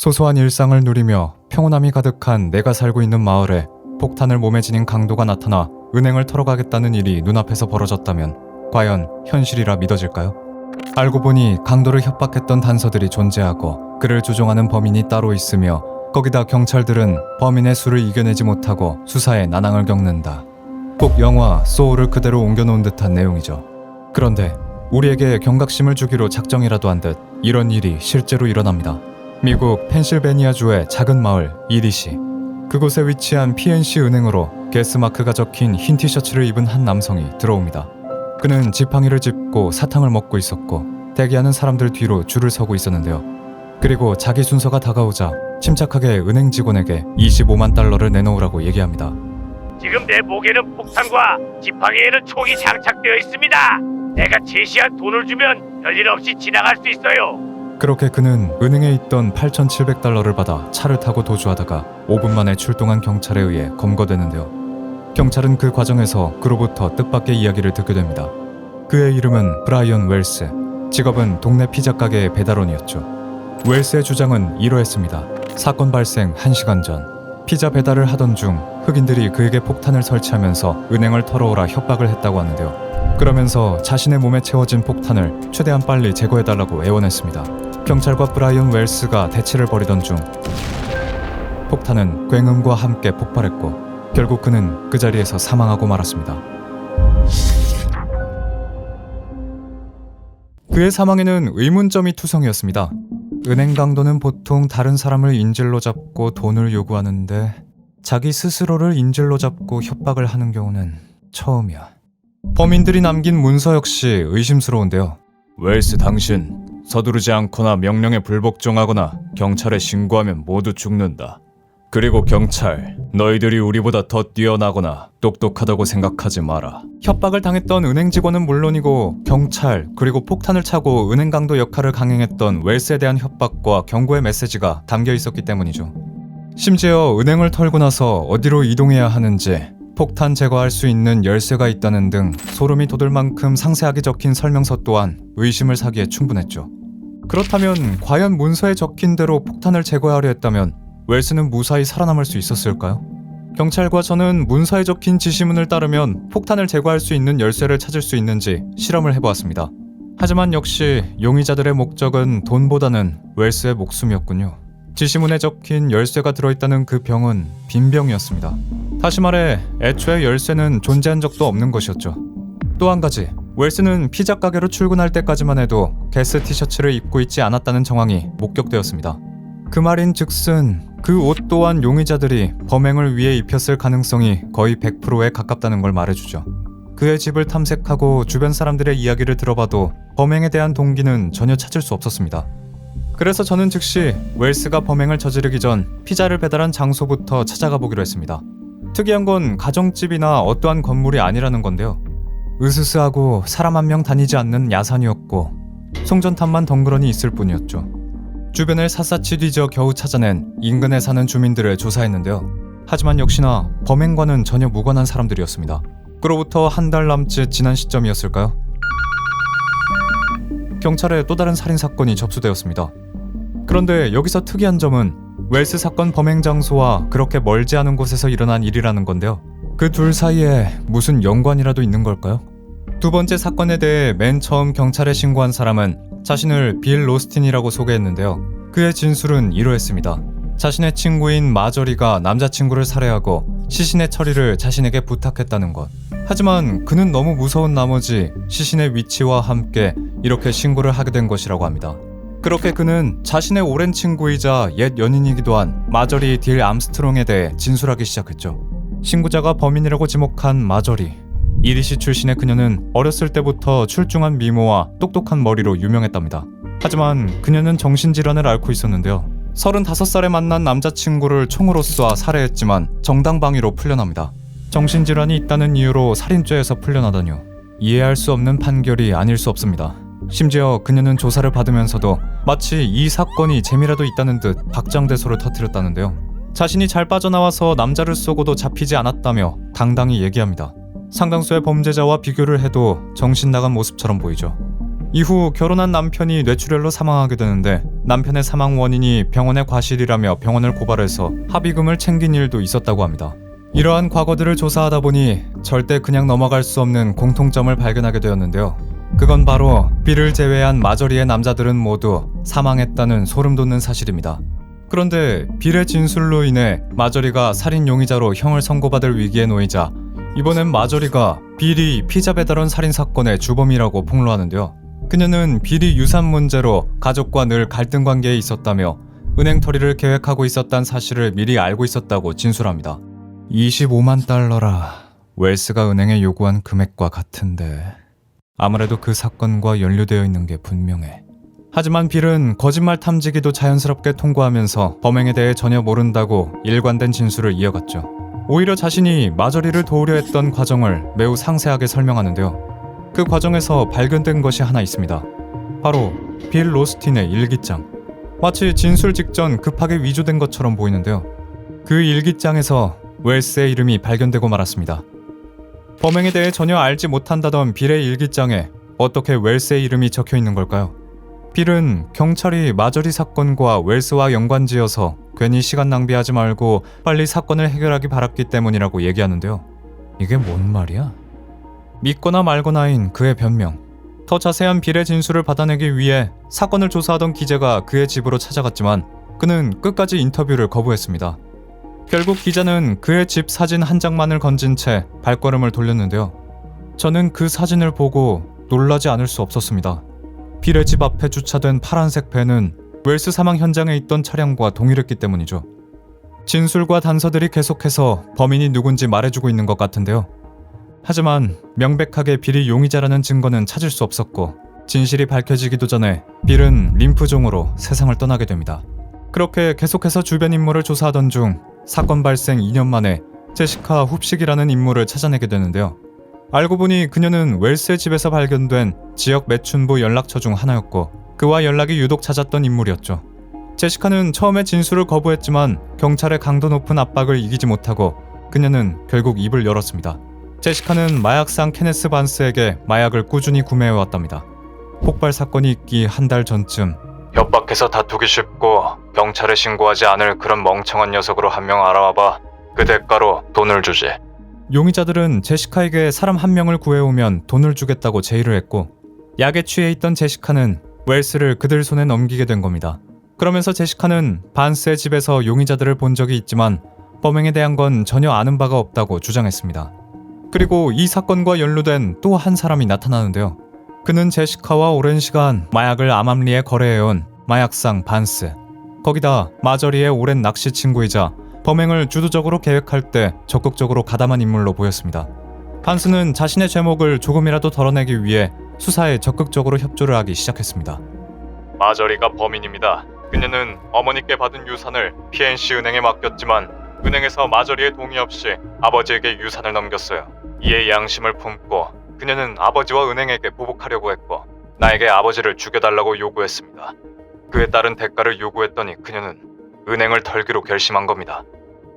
소소한 일상을 누리며 평온함이 가득한 내가 살고 있는 마을에 폭탄을 몸에 지닌 강도가 나타나 은행을 털어가겠다는 일이 눈앞에서 벌어졌다면 과연 현실이라 믿어질까요? 알고 보니 강도를 협박했던 단서들이 존재하고 그를 조종하는 범인이 따로 있으며 거기다 경찰들은 범인의 수를 이겨내지 못하고 수사에 난항을 겪는다. 꼭 영화 소울을 그대로 옮겨놓은 듯한 내용이죠. 그런데 우리에게 경각심을 주기로 작정이라도 한 듯 이런 일이 실제로 일어납니다. 미국 펜실베니아주의 작은 마을 이리시. 그곳에 위치한 PNC 은행으로 게스마크가 적힌 흰 티셔츠를 입은 한 남성이 들어옵니다. 그는 지팡이를 짚고 사탕을 먹고 있었고 대기하는 사람들 뒤로 줄을 서고 있었는데요. 그리고 자기 순서가 다가오자 침착하게 은행 직원에게 25만 달러를 내놓으라고 얘기합니다. 지금 내 목에는 폭탄과 지팡이에는 총이 장착되어 있습니다. 내가 제시한 돈을 주면 별일 없이 지나갈 수 있어요. 그렇게 그는 은행에 있던 8,700달러를 받아 차를 타고 도주하다가 5분 만에 출동한 경찰에 의해 검거되는데요. 경찰은 그 과정에서 그로부터 뜻밖의 이야기를 듣게 됩니다. 그의 이름은 브라이언 웰스, 직업은 동네 피자 가게의 배달원이었죠. 웰스의 주장은 이러했습니다. 사건 발생 1시간 전 피자 배달을 하던 중 흑인들이 그에게 폭탄을 설치하면서 은행을 털어오라 협박을 했다고 하는데요. 그러면서 자신의 몸에 채워진 폭탄을 최대한 빨리 제거해달라고 애원했습니다. 경찰과 브라이언 웰스가 대치를 벌이던 중 폭탄은 굉음과 함께 폭발했고 결국 그는 그 자리에서 사망하고 말았습니다. 그의 사망에는 의문점이 투성이었습니다. 은행 강도는 보통 다른 사람을 인질로 잡고 돈을 요구하는데 자기 스스로를 인질로 잡고 협박을 하는 경우는 처음이야. 범인들이 남긴 문서 역시 의심스러운데요. 웰스 당신, 서두르지 않거나 명령에 불복종하거나 경찰에 신고하면 모두 죽는다. 그리고 경찰, 너희들이 우리보다 더 뛰어나거나 똑똑하다고 생각하지 마라. 협박을 당했던 은행 직원은 물론이고 경찰, 그리고 폭탄을 차고 은행 강도 역할을 강행했던 웰스에 대한 협박과 경고의 메시지가 담겨 있었기 때문이죠. 심지어 은행을 털고 나서 어디로 이동해야 하는지, 폭탄 제거할 수 있는 열쇠가 있다는 등 소름이 돋을 만큼 상세하게 적힌 설명서 또한 의심을 사기에 충분했죠. 그렇다면 과연 문서에 적힌 대로 폭탄을 제거하려 했다면 웰스는 무사히 살아남을 수 있었을까요? 경찰과 저는 문서에 적힌 지시문을 따르면 폭탄을 제거할 수 있는 열쇠를 찾을 수 있는지 실험을 해보았습니다. 하지만 역시 용의자들의 목적은 돈보다는 웰스의 목숨이었군요. 지시문에 적힌 열쇠가 들어있다는 그 병은 빈 병이었습니다. 다시 말해 애초에 열쇠는 존재한 적도 없는 것이었죠. 또 한 가지, 웰스는 피자 가게로 출근할 때까지만 해도 게스 티셔츠를 입고 있지 않았다는 정황이 목격되었습니다. 그 말인 즉슨 그 옷 또한 용의자들이 범행을 위해 입혔을 가능성이 거의 100%에 가깝다는 걸 말해주죠. 그의 집을 탐색하고 주변 사람들의 이야기를 들어봐도 범행에 대한 동기는 전혀 찾을 수 없었습니다. 그래서 저는 즉시 웰스가 범행을 저지르기 전 피자를 배달한 장소부터 찾아가 보기로 했습니다. 특이한 건 가정집이나 어떠한 건물이 아니라는 건데요. 으스스하고 사람 한 명 다니지 않는 야산이었고 송전탑만 덩그러니 있을 뿐이었죠. 주변을 샅샅이 뒤져 겨우 찾아낸 인근에 사는 주민들을 조사했는데요. 하지만 역시나 범행과는 전혀 무관한 사람들이었습니다. 그로부터 한 달 남짓 지난 시점이었을까요? 경찰에 또 다른 살인사건이 접수되었습니다. 그런데 여기서 특이한 점은 웰스 사건 범행 장소와 그렇게 멀지 않은 곳에서 일어난 일이라는 건데요. 그 둘 사이에 무슨 연관이라도 있는 걸까요? 두 번째 사건에 대해 맨 처음 경찰에 신고한 사람은 자신을 빌 로스틴이라고 소개했는데요. 그의 진술은 이러했습니다. 자신의 친구인 마저리가 남자친구를 살해하고 시신의 처리를 자신에게 부탁했다는 것. 하지만 그는 너무 무서운 나머지 시신의 위치와 함께 이렇게 신고를 하게 된 것이라고 합니다. 그렇게 그는 자신의 오랜 친구이자 옛 연인이기도 한 마저리 딜 암스트롱에 대해 진술하기 시작했죠. 신고자가 범인이라고 지목한 마저리. 이리시 출신의 그녀는 어렸을 때부터 출중한 미모와 똑똑한 머리로 유명했답니다. 하지만 그녀는 정신질환을 앓고 있었는데요. 35살에 만난 남자친구를 총으로 쏴 살해했지만 정당방위로 풀려납니다. 정신질환이 있다는 이유로 살인죄에서 풀려나다뇨. 이해할 수 없는 판결이 아닐 수 없습니다. 심지어 그녀는 조사를 받으면서도 마치 이 사건이 재미라도 있다는 듯 박장대소를 터뜨렸다는데요. 자신이 잘 빠져나와서 남자를 쏘고도 잡히지 않았다며 당당히 얘기합니다. 상당수의 범죄자와 비교를 해도 정신 나간 모습처럼 보이죠. 이후 결혼한 남편이 뇌출혈로 사망하게 되는데 남편의 사망 원인이 병원의 과실이라며 병원을 고발해서 합의금을 챙긴 일도 있었다고 합니다. 이러한 과거들을 조사하다 보니 절대 그냥 넘어갈 수 없는 공통점을 발견하게 되었는데요. 그건 바로 빌을 제외한 마저리의 남자들은 모두 사망했다는 소름 돋는 사실입니다. 그런데 빌의 진술로 인해 마저리가 살인 용의자로 형을 선고받을 위기에 놓이자 이번엔 마저리가 빌이 피자 배달원 살인 사건의 주범이라고 폭로하는데요. 그녀는 빌이 유산 문제로 가족과 늘 갈등 관계에 있었다며 은행 털이를 계획하고 있었다는 사실을 미리 알고 있었다고 진술합니다. 25만 달러라. 웰스가 은행에 요구한 금액과 같은데 아무래도 그 사건과 연루되어 있는 게 분명해. 하지만 빌은 거짓말 탐지기도 자연스럽게 통과하면서 범행에 대해 전혀 모른다고 일관된 진술을 이어갔죠. 오히려 자신이 마저리를 도우려 했던 과정을 매우 상세하게 설명하는데요. 그 과정에서 발견된 것이 하나 있습니다. 바로 빌 로스틴의 일기장. 마치 진술 직전 급하게 위조된 것처럼 보이는데요. 그 일기장에서 웰스의 이름이 발견되고 말았습니다. 범행에 대해 전혀 알지 못한다던 빌의 일기장에 어떻게 웰스의 이름이 적혀 있는 걸까요? 빌은 경찰이 마저리 사건과 웰스와 연관지어서 괜히 시간 낭비하지 말고 빨리 사건을 해결하기 바랐기 때문이라고 얘기하는데요. 이게 뭔 말이야? 믿거나 말거나인 그의 변명. 더 자세한 빌의 진술을 받아내기 위해 사건을 조사하던 기자가 그의 집으로 찾아갔지만 그는 끝까지 인터뷰를 거부했습니다. 결국 기자는 그의 집 사진 한 장만을 건진 채 발걸음을 돌렸는데요. 저는 그 사진을 보고 놀라지 않을 수 없었습니다. 빌의 집 앞에 주차된 파란색 밴은 웰스 사망 현장에 있던 차량과 동일했기 때문이죠. 진술과 단서들이 계속해서 범인이 누군지 말해주고 있는 것 같은데요. 하지만 명백하게 빌이 용의자라는 증거는 찾을 수 없었고 진실이 밝혀지기도 전에 빌은 림프종으로 세상을 떠나게 됩니다. 그렇게 계속해서 주변 인물을 조사하던 중 사건 발생 2년 만에 제시카 훅식이라는 인물을 찾아내게 되는데요. 알고 보니 그녀는 웰스의 집에서 발견된 지역 매춘부 연락처 중 하나였고 그와 연락이 유독 잦았던 인물이었죠. 제시카는 처음에 진술을 거부했지만 경찰의 강도 높은 압박을 이기지 못하고 그녀는 결국 입을 열었습니다. 제시카는 마약상 케네스 반스에게 마약을 꾸준히 구매해왔답니다. 폭발 사건이 있기 한 달 전쯤 협박해서 다투기 쉽고 경찰에 신고하지 않을 그런 멍청한 녀석으로 한 명 알아와봐. 그 대가로 돈을 주지. 용의자들은 제시카에게 사람 한 명을 구해오면 돈을 주겠다고 제의를 했고 약에 취해 있던 제시카는 웰스를 그들 손에 넘기게 된 겁니다. 그러면서 제시카는 반스의 집에서 용의자들을 본 적이 있지만 범행에 대한 건 전혀 아는 바가 없다고 주장했습니다. 그리고 이 사건과 연루된 또 한 사람이 나타나는데요. 그는 제시카와 오랜 시간 마약을 암암리에 거래해온 마약상 반스. 거기다 마저리의 오랜 낚시 친구이자 범행을 주도적으로 계획할 때 적극적으로 가담한 인물로 보였습니다. 반스는 자신의 죄목을 조금이라도 덜어내기 위해 수사에 적극적으로 협조를 하기 시작했습니다. 마저리가 범인입니다. 그녀는 어머니께 받은 유산을 PNC 은행에 맡겼지만 은행에서 마저리의 동의 없이 아버지에게 유산을 넘겼어요. 이에 양심을 품고 그녀는 아버지와 은행에게 보복하려고 했고 나에게 아버지를 죽여달라고 요구했습니다. 그에 따른 대가를 요구했더니 그녀는 은행을 털기로 결심한 겁니다.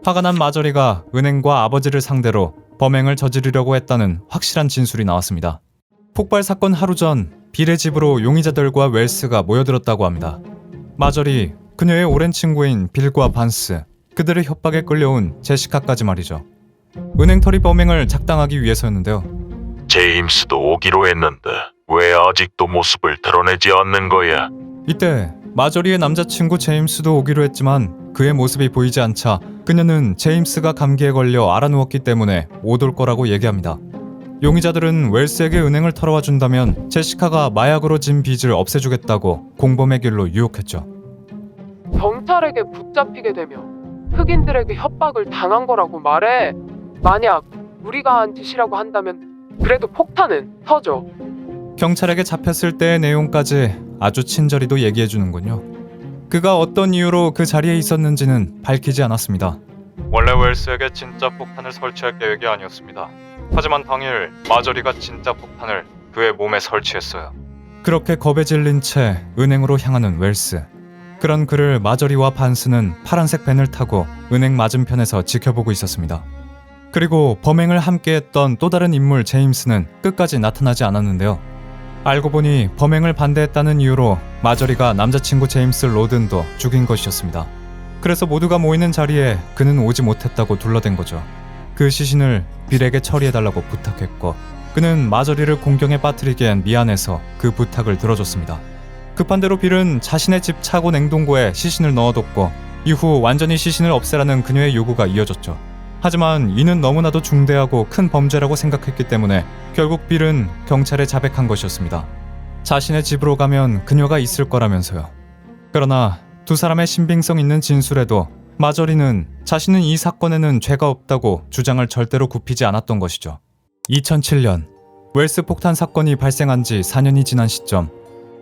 화가 난 마저리가 은행과 아버지를 상대로 범행을 저지르려고 했다는 확실한 진술이 나왔습니다. 폭발 사건 하루 전 빌의 집으로 용의자들과 웰스가 모여들었다고 합니다. 마저리, 그녀의 오랜 친구인 빌과 반스, 그들의 협박에 끌려온 제시카까지 말이죠. 은행 털이 범행을 작당하기 위해서였는데요. 제임스도 오기로 했는데 왜 아직도 모습을 드러내지 않는 거야? 이때 마저리의 남자친구 제임스도 오기로 했지만 그의 모습이 보이지 않자 그녀는 제임스가 감기에 걸려 알아누웠기 때문에 못 올 거라고 얘기합니다. 용의자들은 웰스에게 은행을 털어와 준다면 제시카가 마약으로 진 빚을 없애주겠다고 공범의 길로 유혹했죠. 경찰에게 붙잡히게 되면 흑인들에게 협박을 당한 거라고 말해. 만약 우리가 한 짓이라고 한다면 그래도 폭탄은 터져. 경찰에게 잡혔을 때의 내용까지 아주 친절히도 얘기해주는군요. 그가 어떤 이유로 그 자리에 있었는지는 밝히지 않았습니다. 원래 웰스에게 진짜 폭탄을 설치할 계획이 아니었습니다. 하지만 당일 마저리가 진짜 폭탄을 그의 몸에 설치했어요. 그렇게 겁에 질린 채 은행으로 향하는 웰스. 그런 그를 마저리와 반스는 파란색 밴을 타고 은행 맞은편에서 지켜보고 있었습니다. 그리고 범행을 함께했던 또 다른 인물 제임스는 끝까지 나타나지 않았는데요. 알고 보니 범행을 반대했다는 이유로 마저리가 남자친구 제임스 로든도 죽인 것이었습니다. 그래서 모두가 모이는 자리에 그는 오지 못했다고 둘러댄 거죠. 그 시신을 빌에게 처리해달라고 부탁했고 그는 마저리를 공경에 빠뜨리기엔 미안해서 그 부탁을 들어줬습니다. 급한 대로 빌은 자신의 집 차고 냉동고에 시신을 넣어뒀고 이후 완전히 시신을 없애라는 그녀의 요구가 이어졌죠. 하지만 이는 너무나도 중대하고 큰 범죄라고 생각했기 때문에 결국 빌은 경찰에 자백한 것이었습니다. 자신의 집으로 가면 그녀가 있을 거라면서요. 그러나 두 사람의 신빙성 있는 진술에도 마저리는 자신은 이 사건에는 죄가 없다고 주장을 절대로 굽히지 않았던 것이죠. 2007년 웰스 폭탄 사건이 발생한 지 4년이 지난 시점,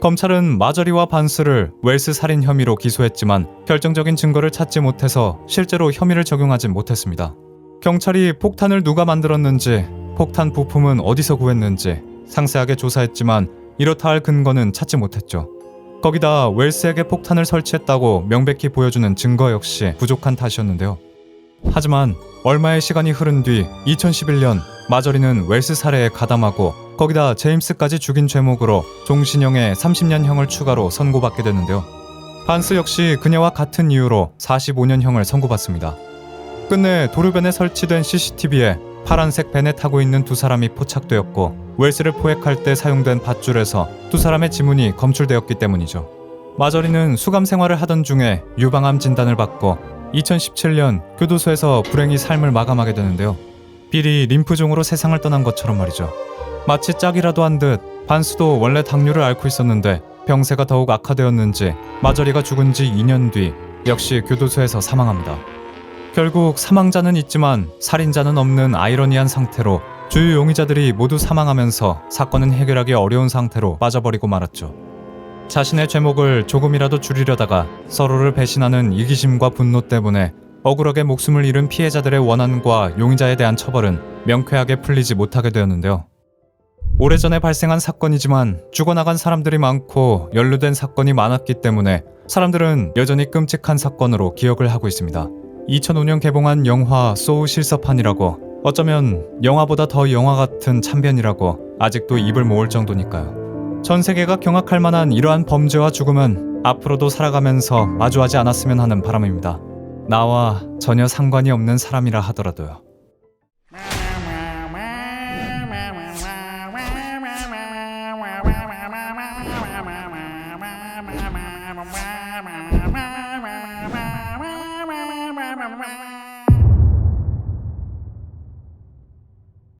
검찰은 마저리와 반스를 웰스 살인 혐의로 기소했지만 결정적인 증거를 찾지 못해서 실제로 혐의를 적용하진 못했습니다. 경찰이 폭탄을 누가 만들었는지, 폭탄 부품은 어디서 구했는지 상세하게 조사했지만 이렇다 할 근거는 찾지 못했죠. 거기다 웰스에게 폭탄을 설치했다고 명백히 보여주는 증거 역시 부족한 탓이었는데요. 하지만 얼마의 시간이 흐른 뒤 2011년 마저리는 웰스 살해에 가담하고 거기다 제임스까지 죽인 죄목으로 종신형에 30년형을 추가로 선고받게 됐는데요. 반스 역시 그녀와 같은 이유로 45년형을 선고받습니다. 끝내 도로변에 설치된 CCTV에 파란색 벤에 타고 있는 두 사람이 포착되었고 웰스를 포획할 때 사용된 밧줄에서 두 사람의 지문이 검출되었기 때문이죠. 마저리는 수감 생활을 하던 중에 유방암 진단을 받고 2017년 교도소에서 불행히 삶을 마감하게 되는데요. 빌이 림프종으로 세상을 떠난 것처럼 말이죠. 마치 짝이라도 한 듯 반스도 원래 당뇨를 앓고 있었는데 병세가 더욱 악화되었는지 마저리가 죽은 지 2년 뒤 역시 교도소에서 사망합니다. 결국 사망자는 있지만 살인자는 없는 아이러니한 상태로 주요 용의자들이 모두 사망하면서 사건은 해결하기 어려운 상태로 빠져버리고 말았죠. 자신의 죄목을 조금이라도 줄이려다가 서로를 배신하는 이기심과 분노 때문에 억울하게 목숨을 잃은 피해자들의 원한과 용의자에 대한 처벌은 명쾌하게 풀리지 못하게 되었는데요. 오래전에 발생한 사건이지만 죽어나간 사람들이 많고 연루된 사건이 많았기 때문에 사람들은 여전히 끔찍한 사건으로 기억을 하고 있습니다. 2005년 개봉한 영화 소우 실사판이라고, 어쩌면 영화보다 더 영화 같은 참변이라고 아직도 입을 모을 정도니까요. 전 세계가 경악할 만한 이러한 범죄와 죽음은 앞으로도 살아가면서 마주하지 않았으면 하는 바람입니다. 나와 전혀 상관이 없는 사람이라 하더라도요.